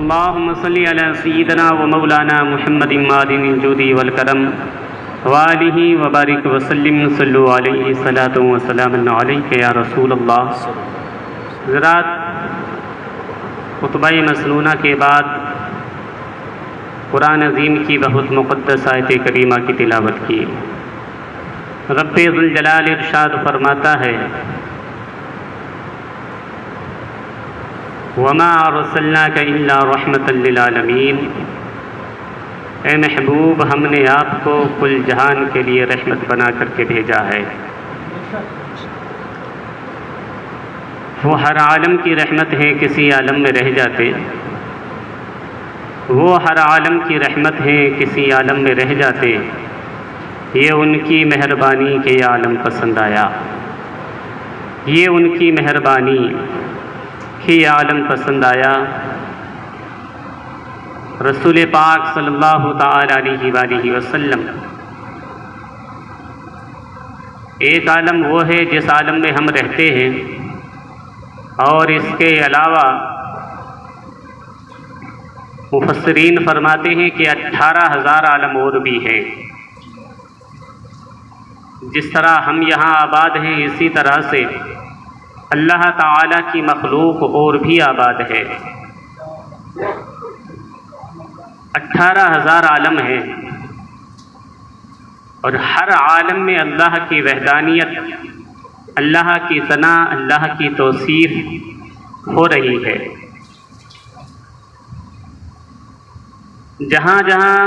अल्लाहुम्मा सल्लि अला सय्यिदिना व मौलाना मुहम्मदिन मादिनिल जूदी वल करम वालिही व बारिक व सल्लिम सल्लु अलैहि सलातु व सलामुन अलैका या रसूल अल्लाह। ज़रात खुतबा मसनूना के बाद कुरान अज़ीम की बहुत मुक़द्दस आयत करीमा की तिलावत की। रब्बे ज़ुल जलाल इरशाद फरमाता है, वमा अरसलनाका इल्ला रहमतल लिल आलमीन। ए महबूब, हमने आपको कुल जहान के लिए रहमत बना करके भेजा है। वो हर आलम की रहमत है, किसी आलम में रह जाते। वो हर आलम की रहमत है, किसी आलम में रह जाते। ये उनकी मेहरबानी के आलम पसंद आया। ये उनकी मेहरबानी ही आलम पसंद आया। रसूल पाक सल्लल्लाहु ताला अलैहि वसल्लम एक आलम वो है जिस आलम में हम रहते हैं, और इसके अलावा मुफस्सिरीन फरमाते हैं कि 18,000 आलम और भी हैं। जिस तरह हम यहाँ आबाद हैं, इसी तरह से अल्लाह ताला की मखलूक और भी आबाद है। 18,000 आलम हैं, और हर आलम में अल्लाह की वहदानियत, अल्लाह की सना, अल्लाह की तौसीफ हो रही है। जहाँ जहाँ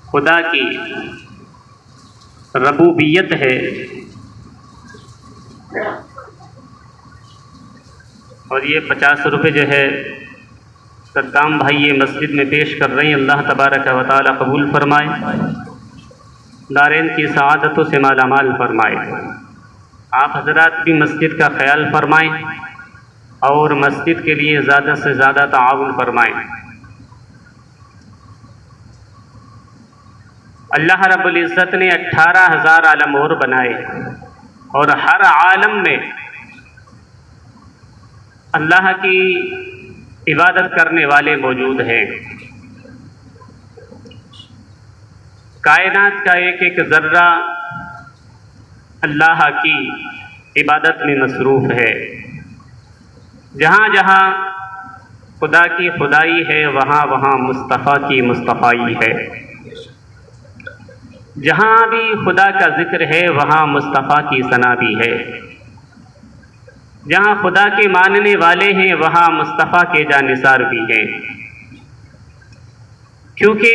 खुदा की रबूबियत है, और ये 50 रुपये जो है सद्दाम भाई ये मस्जिद में पेश कर रहे हैं, अल्लाह तबारक व तआला कबूल फरमाए, दारैन की सआदतों से मालामाल फरमाए। आप हजरात भी मस्जिद का ख्याल फरमाएं और मस्जिद के लिए ज़्यादा से ज़्यादा ताउन फरमाएं। अल्लाह रब्बुल इज़्ज़त ने 18,000 आलम और बनाए, और हर आलम में अल्लाह की इबादत करने वाले मौजूद हैं। कायनात का एक एक ज़र्रा अल्लाह की इबादत में मसरूफ़ है। जहाँ जहाँ खुदा की खुदाई है, वहाँ वहाँ मुस्तफ़ा की मुस्तफ़ाई है। जहाँ भी खुदा का जिक्र है, वहाँ मुस्तफ़ा की सना भी है। जहाँ खुदा के मानने वाले हैं, वहाँ मुस्तफ़ा के जानिसार भी हैं। क्योंकि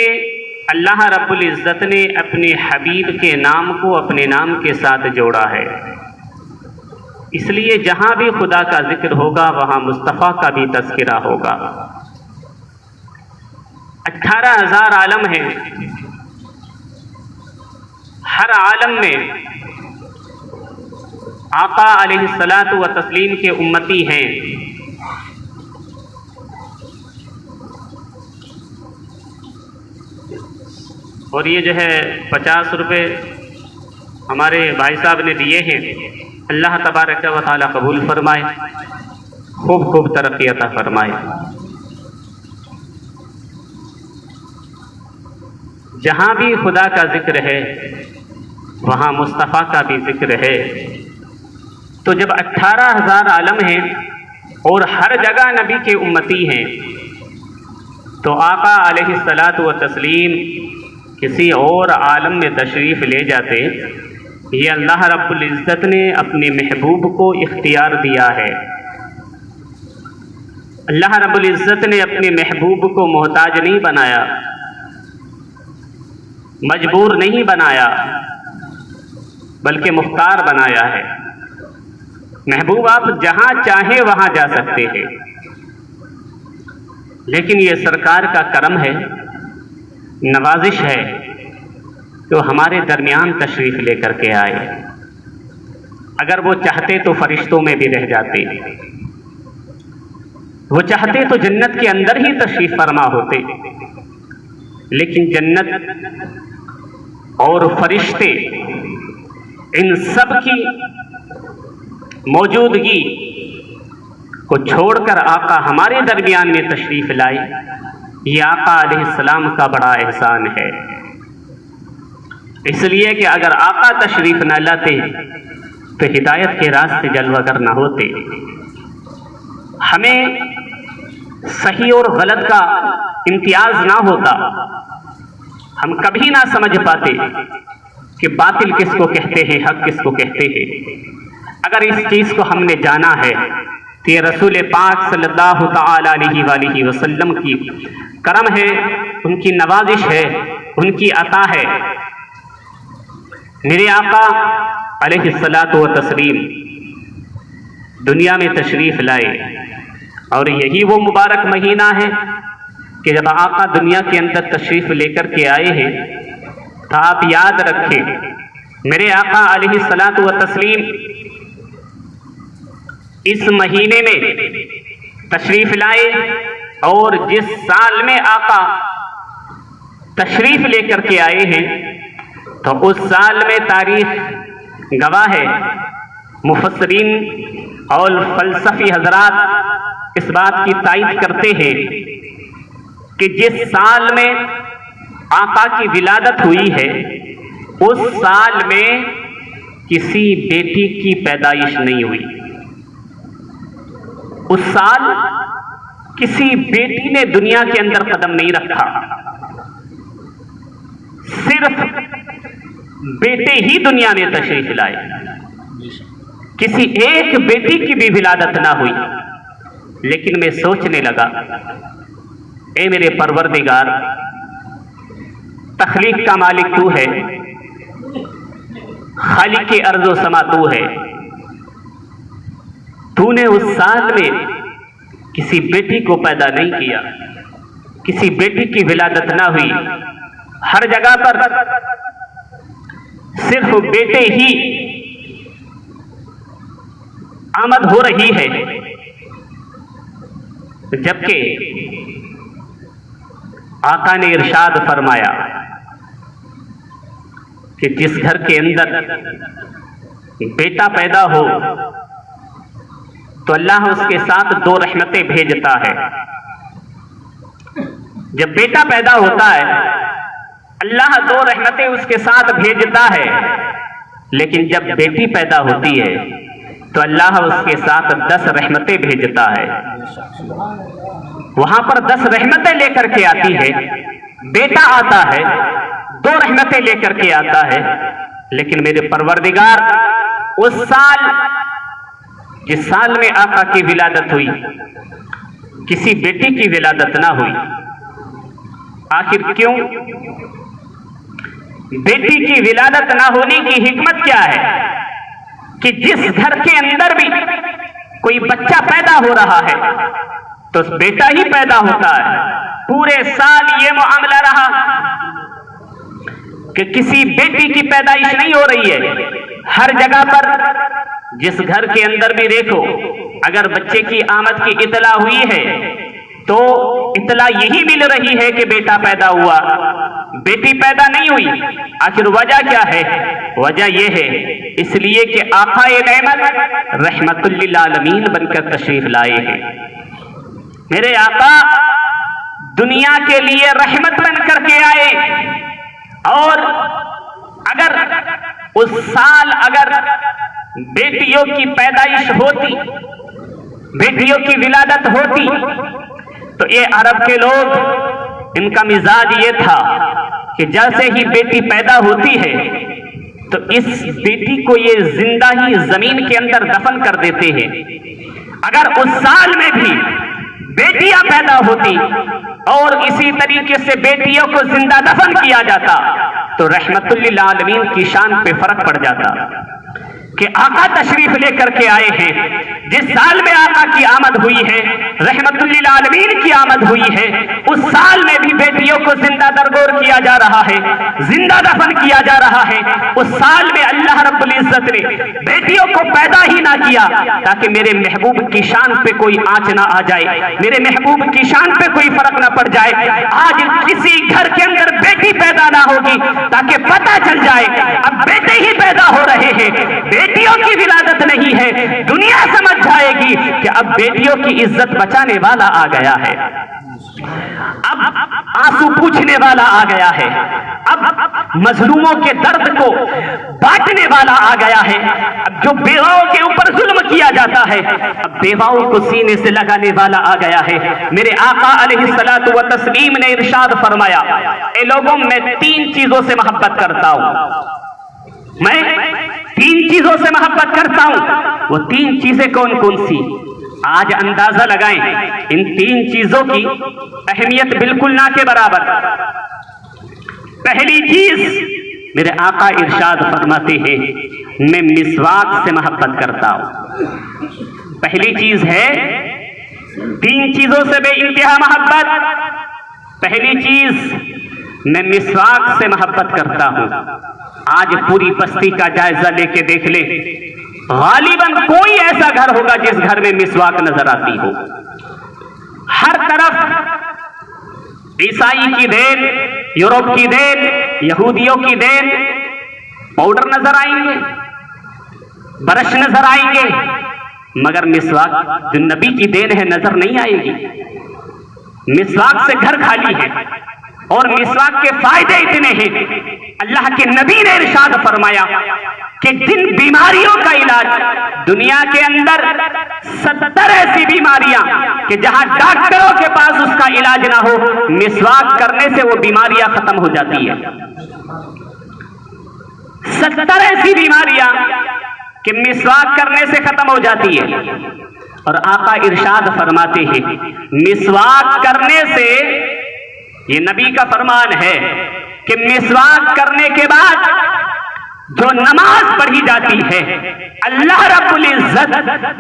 अल्लाह रब्बुल इज़्ज़त ने अपने हबीब के नाम को अपने नाम के साथ जोड़ा है। इसलिए जहाँ भी खुदा का जिक्र होगा, वहाँ मुस्तफ़ा का भी तज़किरा होगा। 18,000 आलम हैं। हर आलम में आका अलैहिस्सलातु व तस्लीम के उम्मती हैं। और ये जो है 50 रुपये हमारे भाई साहब ने दिए हैं, अल्लाह तबारक व तआला कबूल फरमाए, खूब खूब तरक्की अता फरमाए। जहाँ भी खुदा का जिक्र है, वहाँ मुस्तफ़ा का भी जिक्र है। तो जब 18,000 आलम हैं और हर जगह नबी के उम्मती हैं, तो आका अलैहिस्सलातु व तस्लीम किसी और आलम में तशरीफ़ ले जाते। ये अल्लाह रब्बुल इज़्ज़त ने अपने महबूब को इख्तियार दिया है। अल्लाह रब्बुल इज़्ज़त ने अपने महबूब को मोहताज नहीं बनाया, मजबूर नहीं बनाया, बल्कि मुख्तार बनाया है। महबूब आप जहाँ चाहें वहाँ जा सकते हैं, लेकिन ये सरकार का करम है, नवाजिश है, तो हमारे दरमियान तशरीफ़ लेकर के आए। अगर वो चाहते तो फरिश्तों में भी रह जाते, वो चाहते तो जन्नत के अंदर ही तशरीफ़ फरमा होते। लेकिन जन्नत और फरिश्ते, इन सब की मौजूदगी को छोड़कर आका हमारे दरमियान में तशरीफ़ लाए, ये आका अलैहिस्सलाम का बड़ा एहसान है। इसलिए कि अगर आका तशरीफ़ न लाते तो हिदायत के रास्ते जलवागर न होते, हमें सही और गलत का इम्तियाज ना होता, हम कभी ना समझ पाते कि बातिल किसको कहते हैं, हक किसको कहते हैं। अगर इस चीज़ को हमने जाना है तो ये रसूल पाक सल्लल्लाहु तआला अलैहि वसल्लम की करम है, उनकी नवाजिश है, उनकी अता है। मेरे आका अलैहिस्सलातु व तस्लीम दुनिया में तशरीफ़ लाए और यही वो मुबारक महीना है कि जब आका दुनिया के अंदर तशरीफ़ लेकर के आए हैं, तो आप याद रखें मेरे आका अलैहिस्सलातु व तस्लीम इस महीने में तशरीफ़ लाए और जिस साल में आका तशरीफ़ लेकर के आए हैं तो उस साल में तारीख गवाह है। मुफस्सिरीन और फ़लसफ़ी हज़रात इस बात की तायीद करते हैं कि जिस साल में आका की विलादत हुई है उस साल में किसी बेटी की पैदाइश नहीं हुई। उस साल किसी बेटी ने दुनिया के अंदर कदम नहीं रखा, सिर्फ बेटे ही दुनिया में तशरीफ लाए, किसी एक बेटी की भी विलादत ना हुई। लेकिन मैं सोचने लगा, ए मेरे परवरदिगार, तख्लीक का मालिक तू है, खालिक अर्ज़ो समा तू है, तूने उस साल में किसी बेटी को पैदा नहीं किया, किसी बेटी की विलादत ना हुई। हर जगह पर सिर्फ बेटे ही आमद हो रही है, जबकि आका ने इरशाद फरमाया कि जिस घर के अंदर बेटा पैदा हो तो अल्लाह उसके साथ दो रहमतें भेजता है। जब बेटा पैदा होता है अल्लाह दो रहमतें उसके साथ भेजता है, लेकिन जब बेटी पैदा होती है तो अल्लाह उसके साथ 10 रहमतें भेजता है। वहां पर 10 रहमतें लेकर के आती है, बेटा आता है 2 रहमतें लेकर के आता है। लेकिन मेरे परवरदिगार उस साल, जिस साल में आका की विलादत हुई, किसी बेटी की विलादत ना हुई। आखिर क्यों? बेटी की विलादत ना होने की हिकमत क्या है कि जिस घर के अंदर भी कोई बच्चा पैदा हो रहा है तो बेटा ही पैदा होता है। पूरे साल ये मामला रहा कि किसी बेटी की पैदाइश नहीं हो रही है। हर जगह पर जिस घर के अंदर भी देखो, अगर बच्चे की आमद की इतला हुई है तो इतला यही मिल रही है कि बेटा पैदा हुआ, बेटी पैदा नहीं हुई। आखिर वजह क्या है? वजह यह है इसलिए कि आक़ाए नेमत रहमतुल लिल आलमीन बनकर तशरीफ लाए हैं। मेरे आका दुनिया के लिए रहमत बनकर के आए, और अगर उस साल अगर बेटियों की पैदाइश होती, बेटियों की विलादत होती, तो ये अरब के लोग, इनका मिजाज ये था कि जैसे ही बेटी पैदा होती है तो इस बेटी को ये जिंदा ही जमीन के अंदर दफन कर देते हैं। अगर उस साल में भी बेटियां पैदा होती और इसी तरीके से बेटियों को जिंदा दफन किया जाता तो रहमतुल लिल आलमीन की शान पे फर्क पड़ जाता कि आका तशरीफ लेकर के आए हैं। जिस साल में आका की आमद हुई है, रहमतुल लिल आलमीन की आमद हुई है, उस साल में भी बेटियों को जिंदा दरगोर किया जा रहा है, जिंदा दफन किया जा रहा है। उस साल में अल्लाह रब्बुल इज्जत ने बेटियों को पैदा ही ना किया ताकि मेरे महबूब की शान पे कोई आंच ना आ जाए, मेरे महबूब की शान पे कोई फर्क ना पड़ जाए। आज किसी घर के अंदर बेटी पैदा ना होगी ताकि पता चल जाए अब बेटे ही पैदा हो रहे हैं, बेटियों की विलादत नहीं है। दुनिया समझ जाएगी कि अब बेटियों की इज्जत बचाने वाला आ गया है, अब आंसू पूछने वाला आ गया है, अब मजलूमों के दर्द को बांटने वाला आ गया है। अब जो बेवाओं के ऊपर जुल्म किया जाता है, अब बेवाओं को सीने से लगाने वाला आ गया है। मेरे आका अलैहिस्सलातु व तस्लीम ने इरशाद फरमाया, ए लोगों, मैं 3 चीजों से मोहब्बत करता हूं, मैं 3 चीजों से मोहब्बत करता हूं। वो 3 चीजें कौन कौन सी? आज अंदाजा लगाएं, इन 3 चीजों की अहमियत बिल्कुल ना के बराबर। पहली चीज, मेरे आका इरशाद फरमाते हैं, मैं मिसवाक से मोहब्बत करता हूं। पहली चीज है, 3 चीजों से बेइंतहा मोहब्बत। पहली चीज, मैं मिसवाक से मोहब्बत करता हूं। आज पूरी बस्ती का जायजा लेके देख ले, गालिबन कोई ऐसा घर होगा जिस घर में मिसवाक नजर आती हो। हर तरफ ईसाई की देन, यूरोप की देन, यहूदियों की देन, पाउडर नजर आएंगे, ब्रश नजर आएंगे, मगर मिसवाक जो नबी की देन है नजर नहीं आएगी। मिसवाक से घर खाली है और मिसवाक के फायदे इतने हैं। अल्लाह के नबी ने इरशाद फरमाया कि जिन बीमारियों का इलाज दुनिया के अंदर 70 ऐसी बीमारियां कि जहां डॉक्टरों के पास उसका इलाज ना हो, मिसवाक करने से वो बीमारियां खत्म हो जाती है। 70 ऐसी बीमारियां कि मिसवाक करने से खत्म हो जाती है। और आका इरशाद फरमाते हैं, मिसवाक करने से, ये नबी का फरमान है कि मिसवाक करने के बाद जो नमाज पढ़ी जाती है, अल्लाह रब्बुल इज्जत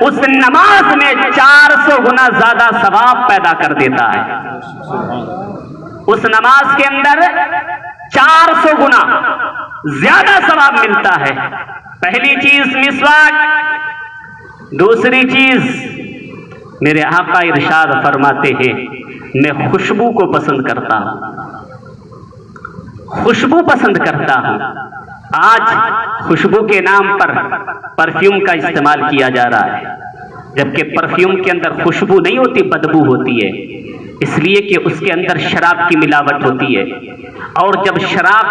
उस नमाज में 400 गुना ज्यादा सवाब पैदा कर देता है। उस नमाज के अंदर 400 गुना ज्यादा सवाब मिलता है। पहली चीज मिसवाक। दूसरी चीज, मेरे आका इरशाद फरमाते हैं, मैं खुशबू को पसंद करता हूं, खुशबू पसंद करता हूं। आज खुशबू के नाम पर परफ्यूम का इस्तेमाल किया जा रहा है, जबकि परफ्यूम के अंदर खुशबू नहीं होती, बदबू होती है, इसलिए कि उसके अंदर शराब की मिलावट होती है। और जब शराब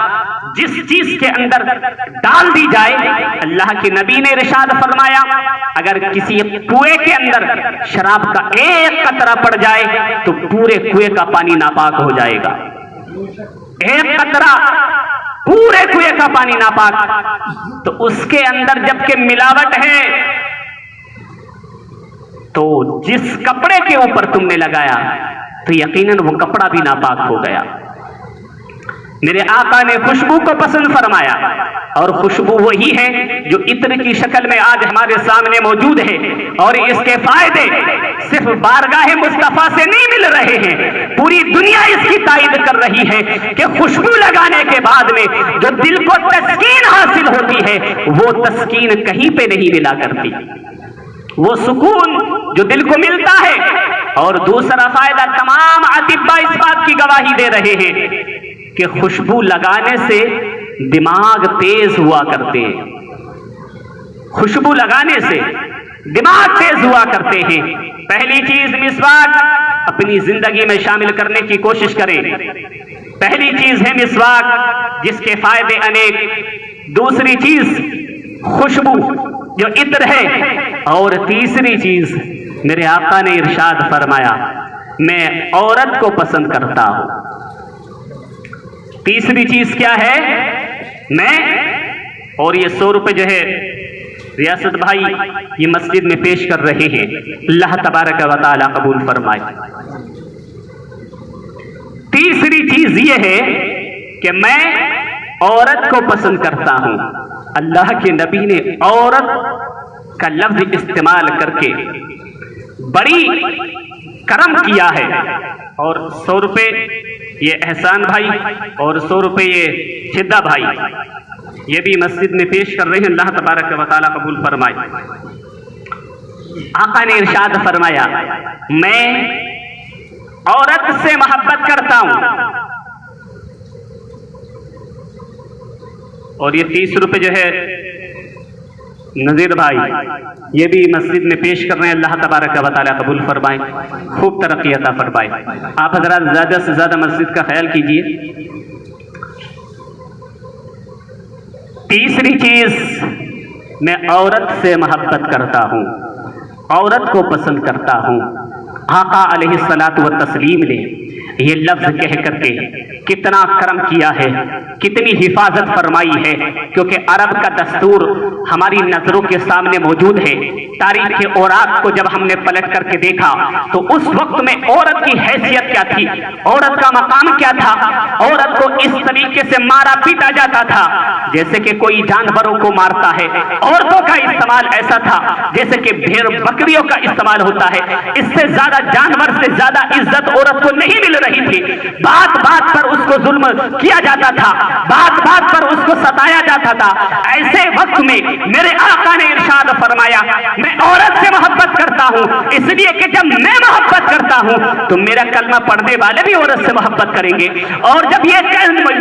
जिस चीज के अंदर डाल दी जाए, अल्लाह के नबी ने इरशाद फरमाया, अगर किसी कुएं के अंदर शराब का एक कतरा पड़ जाए तो पूरे कुएं का पानी नापाक हो जाएगा। एक कतरा पूरे कुएं का पानी नापाक। तो उसके अंदर जबकि मिलावट है, तो जिस कपड़े के ऊपर तुमने लगाया तो यकीनन वो कपड़ा भी नापाक हो गया। मेरे आका ने खुशबू को पसंद फरमाया, और खुशबू वही है जो इत्र की शक्ल में आज हमारे सामने मौजूद है। और इसके फायदे सिर्फ बारगाह मुस्तफा से नहीं मिल रहे हैं, पूरी दुनिया इसकी तायद कर रही है कि खुशबू लगाने के बाद में जो दिल को तस्कीन हासिल होती है, वो तस्कीन कहीं पे नहीं मिला करती, वो सुकून जो दिल को मिलता है। और दूसरा फायदा, तमाम अतिब्बा इस बात की गवाही दे रहे हैं कि खुशबू लगाने से दिमाग तेज हुआ करते हैं। खुशबू लगाने से दिमाग तेज हुआ करते हैं। पहली चीज मिसवाक अपनी जिंदगी में शामिल करने की कोशिश करें। पहली चीज है मिसवाक, जिसके फायदे अनेक। दूसरी चीज खुशबू जो इत्र है। और तीसरी चीज, मेरे आका ने इरशाद फरमाया, मैं औरत को पसंद करता हूं। तीसरी चीज क्या है? मैं, और ये 100 रुपए जो है रियासत भाई ये मस्जिद में पेश कर रहे हैं, अल्लाह तबारक व तआला कबूल फरमाए। तीसरी चीज ये है कि मैं औरत को पसंद करता हूं। अल्लाह के नबी ने औरत का लफ्ज इस्तेमाल करके बड़ी करम किया है। और 100 रुपए ये एहसान भाई और 100 रुपए ये शिद्दा भाई ये भी मस्जिद में पेश कर रहे हैं, अल्लाह तबारक व तआला कबूल फरमाए। आका ने इरशाद फरमाया, मैं औरत से मोहब्बत करता हूं। और ये 30 रुपए जो है नज़ीर भाई ये भी मस्जिद में पेश कर रहे हैं, अल्लाह तबारक व तआला कबूल फरमाए, खूब तरक्की अता फरमाए। आप हज़रात ज़्यादा से ज़्यादा मस्जिद का ख्याल कीजिए। तीसरी चीज़, मैं औरत से मोहब्बत करता हूँ, औरत को पसंद करता हूँ। आका अलैहिस्सलातु व तस्लीम ने ये लफ्ज़ कह करके कितना करम किया है, कितनी हिफाजत फरमाई है, क्योंकि अरब का दस्तूर हमारी नजरों के सामने मौजूद है। तारीख के औरात को जब हमने पलट करके देखा तो उस वक्त में औरत की हैसियत क्या थी, औरत का मकाम क्या था। औरत को इस तरीके से मारा पीटा जाता था जैसे कि कोई जानवरों को मारता है। औरतों का इस्तेमाल ऐसा था जैसे कि भेड़ बकरियों का इस्तेमाल होता है। इससे ज्यादा, जानवर से ज्यादा इज्जत औरत को नहीं मिल रही थी। बात बात पर उसको जुल्म किया जाता था, बात बात पर उसको सताया जाता था। ऐसे वक्त में मेरे आका ने इरशाद फरमाया, मैं औरत से मोहब्बत करता हूं, इसलिए कि जब मैं मोहब्बत करता हूं तो मेरा कलमा पढ़ने वाले भी औरत से मोहब्बत करेंगे, और जब ये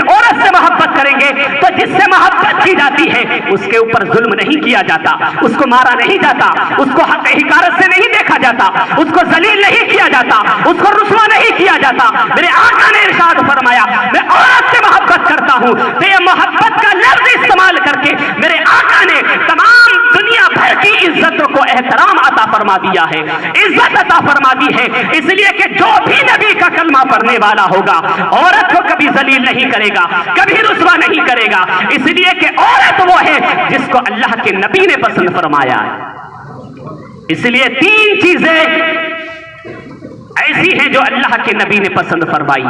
औरत से मोहब्बत करेंगे तो जिससे मोहब्बत की जाती है उसके ऊपर जुल्म नहीं किया जाता, उसको मारा नहीं जाता, उसको हिकारत से नहीं देखा जाता, उसको जलील नहीं किया जाता, उसको रुस्वा नहीं किया जाता। मेरे आका ने इरशाद फरमाया, मैं औरत से मोहब्बत करता हूं। तो ये मोहब्बत का लफ्ज इस्तेमाल करके मेरे आका ने तमाम दुनिया भर की इज्जतों को एहतराम अता फरमा दिया है, इज्जत अता फरमा दी है। इसलिए कि जो भी नबी का कलमा पढ़ने वाला होगा औरत को कभी जलील नहीं करेगा, कभी रुस्वा नहीं करेगा, इसलिए कि औरत वो है जिसको अल्लाह के नबी ने पसंद फरमाया है। इसलिए तीन चीजें ऐसी हैं जो अल्लाह के नबी ने पसंद फरमाई।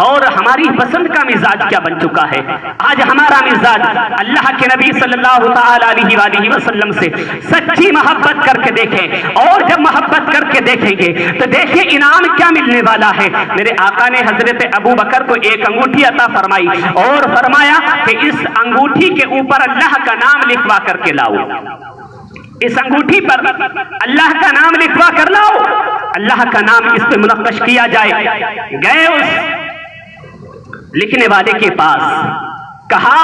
और हमारी पसंद का मिजाज क्या बन चुका है? आज हमारा मिजाज अल्लाह के नबी सल्लल्लाहु तआला अलैहि वसल्लम से सच्ची मोहब्बत करके देखें, और जब मोहब्बत करके देखेंगे तो देखिए इनाम क्या मिलने वाला है। मेरे आका ने हजरत अबू बकर को एक अंगूठी अता फरमाई और फरमाया कि इस अंगूठी के ऊपर अल्लाह का नाम लिखवा करके लाओ, इस अंगूठी पर अल्लाह का नाम लिखवा कर लाओ, अल्लाह का नाम इस पे मुनक्कश किया जाए। गए उस लिखने वाले के पास, कहा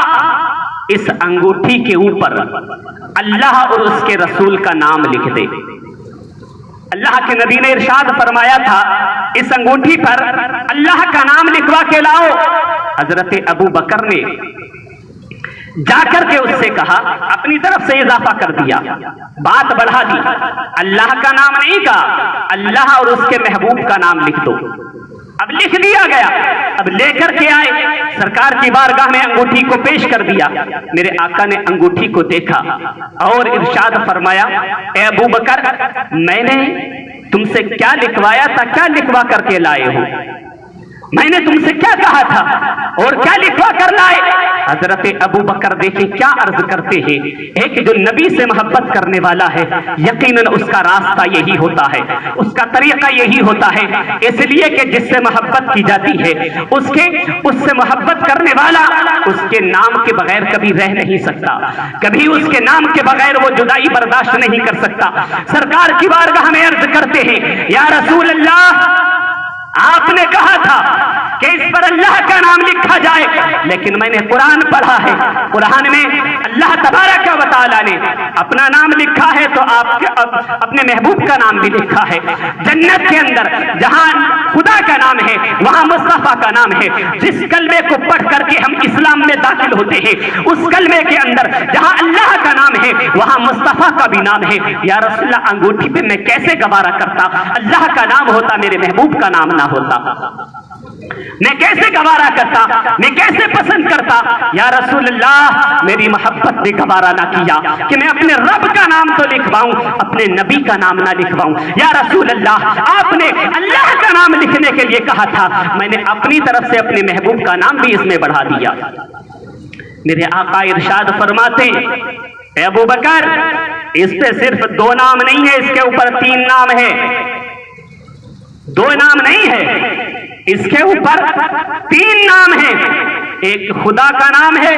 इस अंगूठी के ऊपर अल्लाह और उसके रसूल का नाम लिख दे। अल्लाह के नबी ने इरशाद फरमाया था, इस अंगूठी पर अल्लाह का नाम लिखवा के लाओ। हजरत अबू बकर ने जाकर के उससे कहा, अपनी तरफ से इजाफा कर दिया, बात बढ़ा दी, अल्लाह का नाम नहीं कहा, अल्लाह और उसके महबूब का नाम लिख दो। अब लिख दिया गया। अब लेकर के आए, सरकार की बारगाह में अंगूठी को पेश कर दिया। मेरे आका ने अंगूठी को देखा और इरशाद फरमाया, ए अबू बकर, मैंने तुमसे क्या लिखवाया था, क्या लिखवा करके लाए हो? मैंने तुमसे क्या कहा था और क्या लिखवा कर लाए? हजरत अबू बकर देखें क्या अर्ज करते हैं। एक जो नबी से मोहब्बत करने वाला है यकीनन उसका रास्ता यही होता है, उसका तरीका यही होता है। इसलिए कि जिससे मोहब्बत की जाती है उससे मोहब्बत करने वाला उसके नाम के बगैर कभी रह नहीं सकता, कभी उसके नाम के बगैर वो जुदाई बर्दाश्त नहीं कर सकता। सरकार की बारगाह में अर्ज करते हैं, या रसूल अल्लाह, आपने कहा था कि इस पर अल्लाह का नाम लिखा जाए, लेकिन मैंने कुरान पढ़ा है, कुरान में अल्लाह तबारक व तआला ने अपना नाम लिखा है तो आपके अपने महबूब का नाम भी लिखा है। जन्नत के अंदर जहां खुदा का नाम है वहां मुस्तफा का नाम है। जिस कलमे को पढ़ करके हम इस्लाम में दाखिल होते हैं उस कलमे के अंदर जहां अल्लाह का नाम है वहां मुस्तफा का भी नाम है। या रसूलल्लाह, अंगूठी पे मैं कैसे गवारा करता, अल्लाह का नाम होता, मेरे महबूब का नाम ना होता, मैं कैसे गवारा करता, मैं कैसे पसंद करता। या रसूलल्लाह, मेरी मोहब्बत ने गवारा ना किया कि मैं अपने रब का नाम तो लिखवाऊं, अपने नबी का नाम ना लिखवाऊं। या रसूलल्लाह, आपने अल्लाह का नाम लिखने के लिए कहा था, मैंने अपनी तरफ से अपने महबूब का नाम भी इसमें बढ़ा दिया। मेरे आका इरशाद फरमाते, अबू बकर, इस पे सिर्फ 2 नाम नहीं है, इसके ऊपर 3 नाम है। 2 नाम नहीं है, इसके ऊपर 3 नाम है। एक खुदा का नाम है,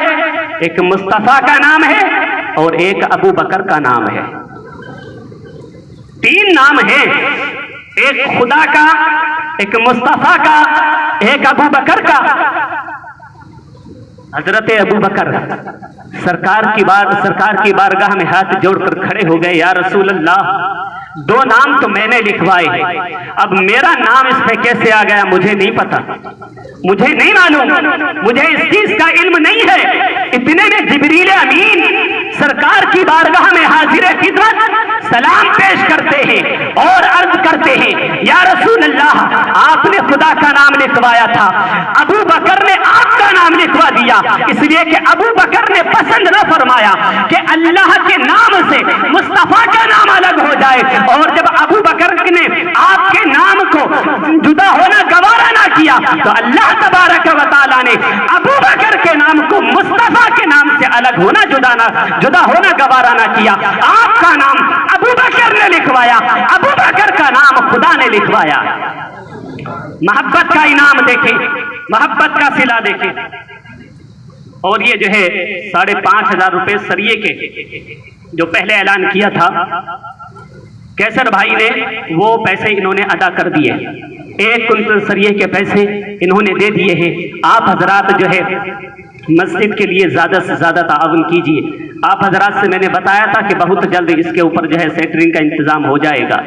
एक मुस्तफा का नाम है और एक अबू बकर का नाम है। 3 नाम है, एक खुदा का, एक मुस्तफा का, एक अबू बकर का। हजरत अबू बकर सरकार की बारगाह में हाथ जोड़कर खड़े हो गए, या रसूल अल्लाह, 2 नाम तो मैंने लिखवाए, अब मेरा नाम इस पे कैसे आ गया मुझे नहीं पता, मुझे नहीं मालूम, मुझे इस चीज का इल्म नहीं है। इतने में जिब्रील अमीन सरकार की बारगाह में हाजिर खिदमत सलाम पेश करते हैं और अर्ज करते हैं, या रसूल अल्लाह, आपने खुदा का नाम लिखवाया था, अबू बकर ने आपका नाम लिखवा दिया, इसलिए कि अबू बकर ने पसंद न फरमाया कि अल्लाह के नाम से मुस्तफा का नाम अलग हो जाए, और जब अबू बकर ने आपके नाम को जुदा होना गवारा ना किया तो अल्लाह तबारक व तआला ने अबू बकर के नाम को मुस्तफा के नाम से अलग होना जुदा होना गवारा ना किया। आपका नाम अबू बकर ने लिखवाया, अबू बकर का नाम खुदा ने लिखवाया। मोहब्बत का इनाम देखें, मोहब्बत का सिला देखें। और ये जो है 5,500 रुपए सरिये के जो पहले ऐलान किया था कैसर भाई ने, वो पैसे इन्होंने अदा कर दिए, 1 कुंटल सरिये के पैसे इन्होंने दे दिए हैं। आप हजरात जो है मस्जिद के लिए ज़्यादा से ज़्यादा ताअवुन कीजिए। आप हजरात से मैंने बताया था कि बहुत जल्द इसके ऊपर जो है सेटरिंग का इंतज़ाम हो जाएगा।